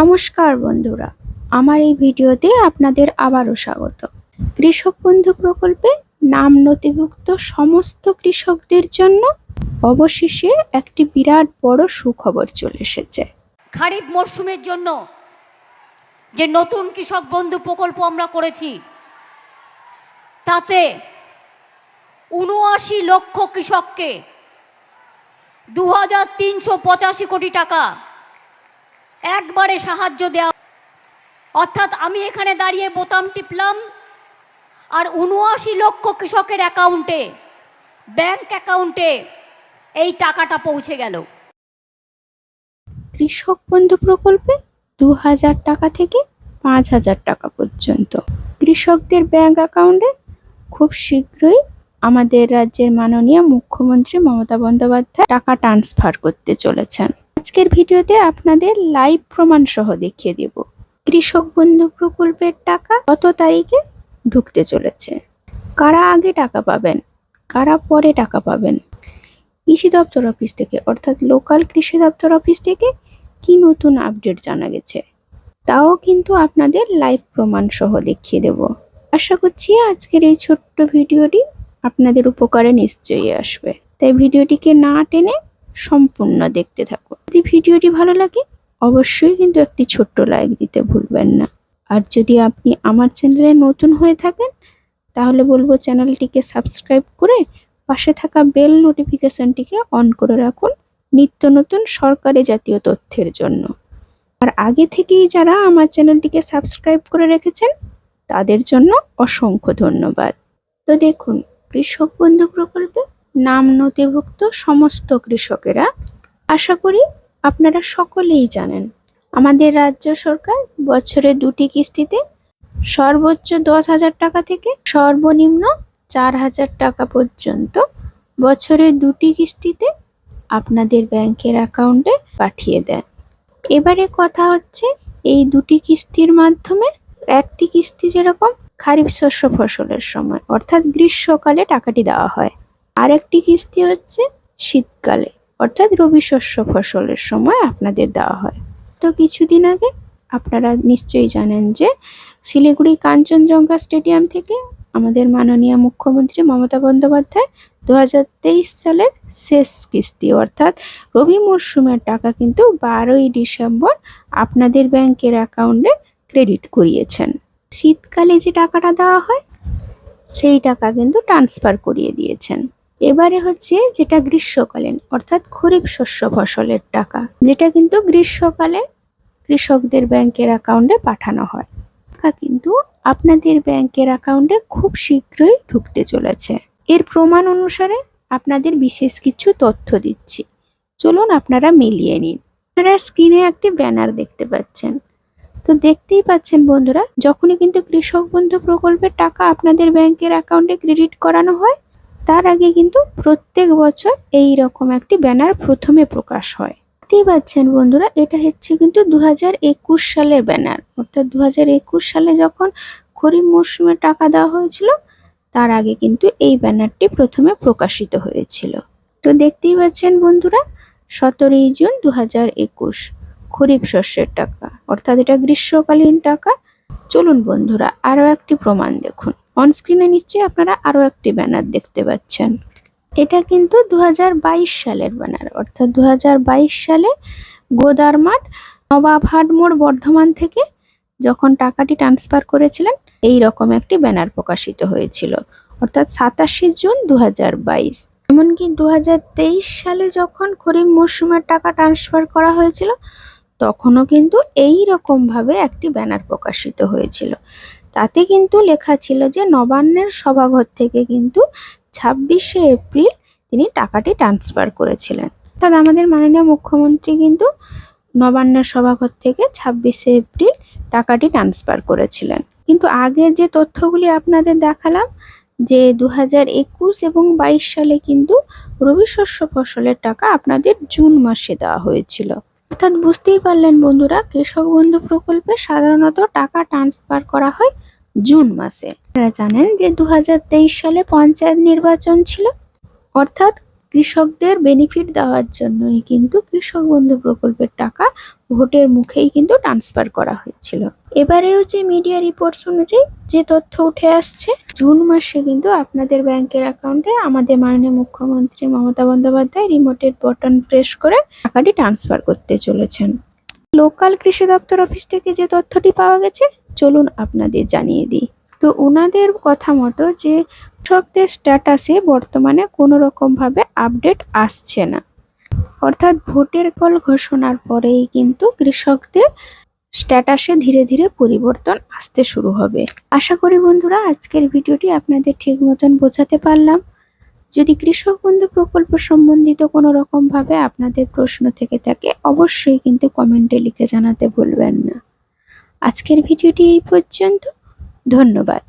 নমস্কার বন্ধুরা, আমার এই ভিডিওতে আপনাদের আবারও স্বাগত। কৃষক বন্ধু প্রকল্পে নাম নথিভুক্ত সমস্ত কৃষকদের জন্য অবশেষে একটি বিরাট বড় সুখবর চলে এসেছে। খারিফ মরশুমের জন্য যে নতুন কৃষক বন্ধু প্রকল্প আমরা করেছি, তাতে ৭৯ লক্ষ কৃষককে ২,৩৮৫ কোটি টাকা একবারে সাহায্য দেওয়া। অর্থাৎ আমি এখানে দাঁড়িয়ে বোতাম টিপলাম আর ৭৯ লক্ষ কৃষকের অ্যাকাউন্টে, ব্যাংক অ্যাকাউন্টে এই টাকাটা পৌঁছে গেল। কৃষক বন্ধু প্রকল্পে ২,০০০ টাকা থেকে ৫,০০০ টাকা পর্যন্ত কৃষকদের ব্যাংক অ্যাকাউন্টে খুব শীঘ্রই আমাদের রাজ্যের মাননীয় মুখ্যমন্ত্রী মমতা বন্দ্যোপাধ্যায় টাকা ট্রান্সফার করতে চলেছেন। আজকের ভিডিওতে আপনাদের লাইভ প্রমাণ সহ দেখিয়ে দেব কৃষক বন্ধু প্রকল্পের টাকা কত তারিখে ঢুকতে চলেছে, কারা আগে টাকা পাবেন, কারা পরে টাকা পাবেন, কৃষি দপ্তর অফিস থেকে অর্থাৎ লোকাল কৃষি দপ্তর অফিস থেকে কি নতুন আপডেট জানা গেছে, তাও কিন্তু আপনাদের লাইভ প্রমাণ সহ দেখিয়ে দেব। আশা করছি আজকের এই ছোট্ট ভিডিওটি আপনাদের উপকারে নিশ্চয়ই আসবে, তাই ভিডিওটিকে না টেনে সম্পূর্ণ দেখতে থাকুন। যদি ভিডিওটি ভালো লাগে অবশ্যই কিন্তু একটি ছোট্ট লাইক দিতে ভুলবেন না। আর যদি আপনি আমার চ্যানেলে নতুন হয়ে থাকেন তাহলে বলবো চ্যানেলটিকে সাবস্ক্রাইব করে পাশে থাকা বেল নোটিফিকেশনটিকে অন করে রাখুন নিত্য নতুন সরকারি জাতীয় তথ্যের জন্য। আর আগে থেকেই যারা আমার চ্যানেলটিকে সাবস্ক্রাইব করে রেখেছেন তাদের জন্য অসংখ্য ধন্যবাদ। তো দেখুন, কৃষক বন্ধু প্রকল্পে নাম নথিভুক্ত সমস্ত কৃষকেরা, আশা করি আপনারা সকলেই জানেন, আমাদের রাজ্য সরকার বছরে 2টি কিস্তিতে সর্বোচ্চ 10,000 টাকা থেকে সর্বনিম্ন 4,000 টাকা পর্যন্ত বছরে 2টি কিস্তিতে আপনাদের ব্যাংকের অ্যাকাউন্টে পাঠিয়ে দেন। এবারে কথা হচ্ছে, এই 2টি কিস্তির মাধ্যমে একটি কিস্তি যেরকম খারিফ শস্য ফসলের সময় অর্থাৎ গ্রীষ্মকালে টাকাটি দেওয়া হয়, আরেকটি কিস্তি হচ্ছে শীতকালে অর্থাৎ রবি শস্য ফসলের সময় আপনাদের দেওয়া হয়। তো কিছুদিন আগে আপনারা নিশ্চয়ই জানেন যে শিলিগুড়ি কাঞ্চনজঙ্ঘা স্টেডিয়াম থেকে আমাদের মাননীয় মুখ্যমন্ত্রী মমতা বন্দ্যোপাধ্যায় 2023 সালের শেষ কিস্তি অর্থাৎ রবি মরশুমের টাকা কিন্তু 12ই ডিসেম্বর আপনাদের ব্যাংকের অ্যাকাউন্টে ক্রেডিট করিয়েছেন। শীতকালে যে টাকাটা দেওয়া হয় সেই টাকা কিন্তু ট্রান্সফার করিয়ে দিয়েছেন। এবারে হচ্ছে যেটা গ্রীষ্মকালীন অর্থাৎ খরিফ শস্য ফসলের টাকা, যেটা কিন্তু গ্রীষ্মকালে কৃষকদের ব্যাংকের অ্যাকাউন্টে পাঠানো হয়, টাকা কিন্তু আপনাদের ব্যাংকের অ্যাকাউন্টে খুব শীঘ্রই ঢুকতে চলেছে। এর প্রমাণ অনুসারে আপনাদের বিশেষ কিছু তথ্য দিচ্ছি, চলুন আপনারা মিলিয়ে নিন। আপনারা স্ক্রিনে একটি ব্যানার দেখতে পাচ্ছেন, তো দেখতেই পাচ্ছেন বন্ধুরা, যখনই কিন্তু কৃষক বন্ধু প্রকল্পের টাকা আপনাদের ব্যাংকের অ্যাকাউন্টে ক্রেডিট করানো হয় তার আগে কিন্তু প্রত্যেক বছর এই রকম একটি ব্যানার প্রথমে প্রকাশ হয়। দেখতেই পাচ্ছেন বন্ধুরা, এটা হচ্ছে কিন্তু 2021 সালের ব্যানার, অর্থাৎ 2021 সালে যখন খরিফ মরশুমে টাকা দেওয়া হয়েছিল তার আগে কিন্তু এই ব্যানারটি প্রথমে প্রকাশিত হয়েছিল। তো দেখতেই পাচ্ছেন বন্ধুরা, 17ই জুন 2021 খরিফ শস্যের টাকা অর্থাৎ এটা গ্রীষ্মকালীন টাকা। চলুন বন্ধুরা আরও একটি প্রমাণ দেখুন। অন স্ক্রিনে নিশ্চয়ই আপনারা আরও একটি ব্যানার দেখতে পাচ্ছেন, এটা কিন্তু 2022 সালের ব্যানার অর্থাৎ 2022 সালে গোদারমাঠ নবাবহাট মোড় বর্ধমান থেকে যখন টাকাটি ট্রান্সফার করেছিলেন এই রকম একটি ব্যানার প্রকাশিত হয়েছিল অর্থাৎ 27শে জুন 2022। এমনকি 2023 সালে যখন খরিফ মরশুমের টাকা ট্রান্সফার করা হয়েছিল তখনও কিন্তু এই রকম ভাবে একটি ব্যানার প্রকাশিত হয়েছিল, তাতে কিন্তু লেখা ছিল যে নবান্নের সভাঘর থেকে কিন্তু 26শে এপ্রিল তিনি টাকাটি ট্রান্সফার করেছিলেন। অর্থাৎ আমাদের মাননীয় মুখ্যমন্ত্রী কিন্তু নবান্নের সভাঘর থেকে 26শে এপ্রিল টাকাটি ট্রান্সফার করেছিলেন। কিন্তু আগের যে তথ্যগুলি আপনাদের দেখালাম যে 2021 এবং 22 সালে কিন্তু রবি শস্য ফসলের টাকা আপনাদের জুন মাসে দেওয়া হয়েছিল। অর্থাৎ বুঝতেই পারলেন বন্ধুরা, কৃষক বন্ধু প্রকল্পে সাধারণত টাকা ট্রান্সফার করা হয় জুন মাসে। আপনারা জানেন যে 2023 সালে পঞ্চায়েত নির্বাচন ছিল, অর্থাৎ কৃষকদের বেনিফিট দেওয়ার জন্যই কিন্তু কৃষক বন্ধু প্রকল্পের টাকা ভোটের মুখেই কিন্তু ট্রান্সফার করা হয়েছিল। এবারেও যে মিডিয়া রিপোর্টস অনুযায়ী যে তথ্য উঠে আসছে, জুন মাসে কিন্তু আপনাদের ব্যাংকের অ্যাকাউন্টে আমাদের মাননীয় মুখ্যমন্ত্রী মমতা বন্দ্যোপাধ্যায় রিমোটের বটন প্রেস করে টাকাটি ট্রান্সফার করতে চলেছেন। লোকাল কৃষি দপ্তর অফিস থেকে যে তথ্যটি পাওয়া গেছে, চলুন আপনাদের জানিয়ে দিই। তো ওনাদের কথা মতো যে কৃষকদের স্ট্যাটাসে বর্তমানে কোনো রকমভাবে আপডেট আসছে না, অর্থাৎ ভোটের ফল ঘোষণার পরেই কিন্তু কৃষকদের স্ট্যাটাসে ধীরে ধীরে পরিবর্তন আসতে শুরু হবে। আশা করি বন্ধুরা আজকের ভিডিওটি আপনাদের ঠিক মতন বোঝাতে পারলাম। যদি কৃষক বন্ধু প্রকল্প সম্বন্ধিত কোনো রকমভাবে আপনাদের প্রশ্ন থেকে থাকে, অবশ্যই কিন্তু কমেন্টে লিখে জানাতে ভুলবেন না। আজকের ভিডিওটি এই পর্যন্ত। ধন্যবাদ।